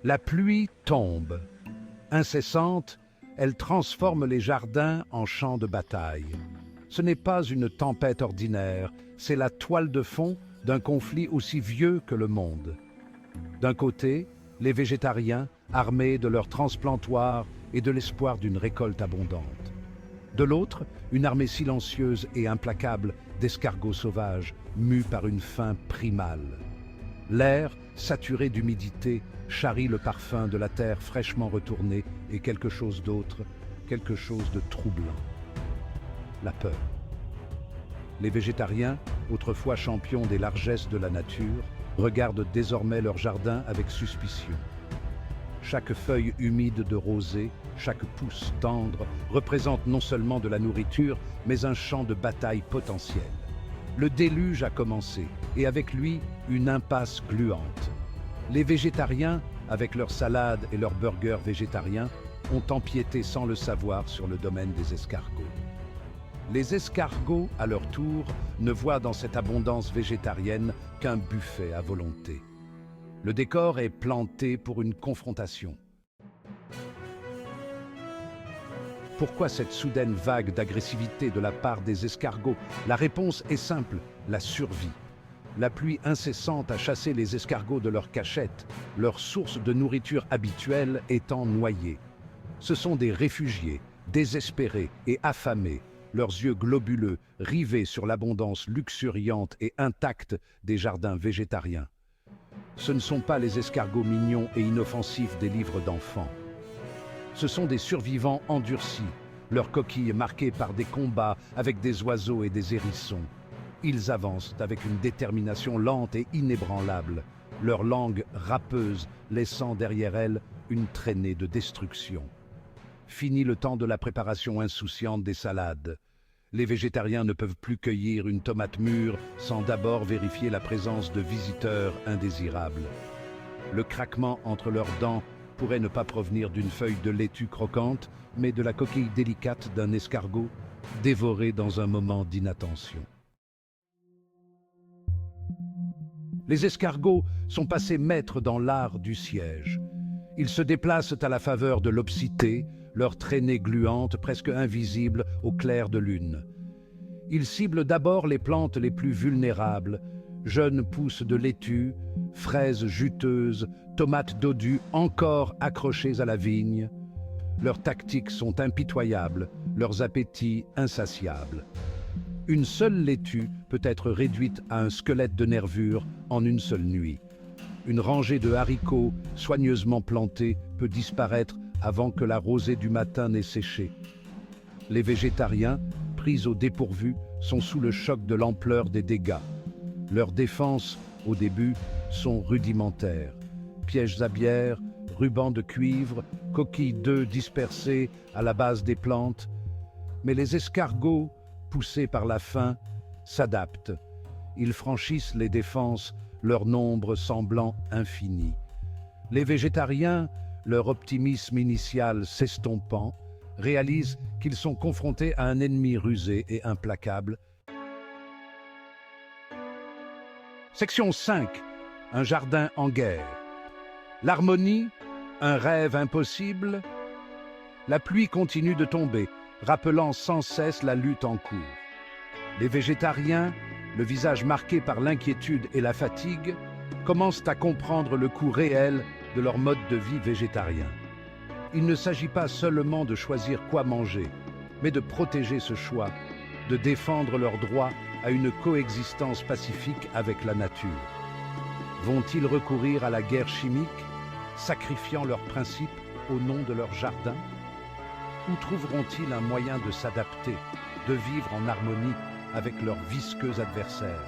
La pluie tombe. Incessante, elle transforme les jardins en champs de bataille. Ce n'est pas une tempête ordinaire, c'est la toile de fond d'un conflit aussi vieux que le monde. D'un côté, les végétariens, armés de leurs transplantoirs et de l'espoir d'une récolte abondante. De l'autre, une armée silencieuse et implacable d'escargots sauvages, mus par une faim primale. L'air, saturé d'humidité, charrie le parfum de la terre fraîchement retournée et quelque chose d'autre, quelque chose de troublant. La peur. Les végétariens, autrefois champions des largesses de la nature, regardent désormais leur jardin avec suspicion. Chaque feuille humide de rosée, chaque pouce tendre, représente non seulement de la nourriture, mais un champ de bataille potentiel. Le déluge a commencé, et avec lui, une impasse gluante. Les végétariens, avec leurs salades et leurs burgers végétariens, ont empiété sans le savoir sur le domaine des escargots. Les escargots, à leur tour, ne voient dans cette abondance végétarienne qu'un buffet à volonté. Le décor est planté pour une confrontation. Pourquoi cette soudaine vague d'agressivité de la part des escargots? La réponse est simple, la survie. La pluie incessante a chassé les escargots de leur cachette, leur source de nourriture habituelle étant noyée. Ce sont des réfugiés, désespérés et affamés, leurs yeux globuleux rivés sur l'abondance luxuriante et intacte des jardins végétariens. Ce ne sont pas les escargots mignons et inoffensifs des livres d'enfants. Ce sont des survivants endurcis, leurs coquilles marquées par des combats avec des oiseaux et des hérissons. Ils avancent avec une détermination lente et inébranlable, leur langue râpeuse laissant derrière elle une traînée de destruction. Fini le temps de la préparation insouciante des salades. Les végétariens ne peuvent plus cueillir une tomate mûre sans d'abord vérifier la présence de visiteurs indésirables. Le craquement entre leurs dents pourrait ne pas provenir d'une feuille de laitue croquante, mais de la coquille délicate d'un escargot, dévoré dans un moment d'inattention. Les escargots sont passés maîtres dans l'art du siège. Ils se déplacent à la faveur de l'obscité, leur traînée gluante, presque invisible au clair de lune. Ils ciblent d'abord les plantes les plus vulnérables, jeunes pousses de laitue, fraises juteuses, tomates dodues encore accrochées à la vigne. Leurs tactiques sont impitoyables, leurs appétits insatiables. Une seule laitue peut être réduite à un squelette de nervures en une seule nuit. Une rangée de haricots soigneusement plantés peut disparaître avant que la rosée du matin n'ait séché. Les végétariens, pris au dépourvu, sont sous le choc de l'ampleur des dégâts. Leurs défenses, au début, sont rudimentaires. Pièges à bière, rubans de cuivre, coquilles d'œufs dispersées à la base des plantes. Mais les escargots, poussés par la faim, s'adaptent. Ils franchissent les défenses, leur nombre semblant infini. Les végétariens, leur optimisme initial s'estompant, réalisent qu'ils sont confrontés à un ennemi rusé et implacable. Section 5. Un jardin en guerre. L'harmonie, un rêve impossible. La pluie continue de tomber, rappelant sans cesse la lutte en cours. Les végétariens, le visage marqué par l'inquiétude et la fatigue, commencent à comprendre le coût réel de leur mode de vie végétarien. Il ne s'agit pas seulement de choisir quoi manger, mais de protéger ce choix, de défendre leur droit à une coexistence pacifique avec la nature. Vont-ils recourir à la guerre chimique, sacrifiant leurs principes au nom de leur jardin? Ou trouveront-ils un moyen de s'adapter, de vivre en harmonie avec leurs visqueux adversaires?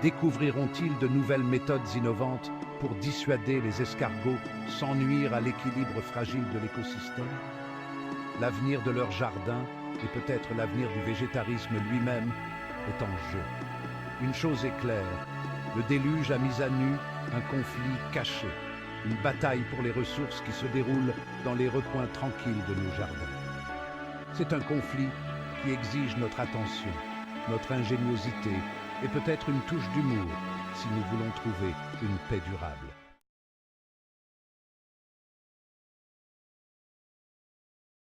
Découvriront-ils de nouvelles méthodes innovantes pour dissuader les escargots sans nuire à l'équilibre fragile de l'écosystème? L'avenir de leur jardin, et peut-être l'avenir du végétarisme lui-même, est en jeu. Une chose est claire, le déluge a mis à nu un conflit caché, une bataille pour les ressources qui se déroule dans les recoins tranquilles de nos jardins. C'est un conflit qui exige notre attention, notre ingéniosité et peut-être une touche d'humour si nous voulons trouver une paix durable.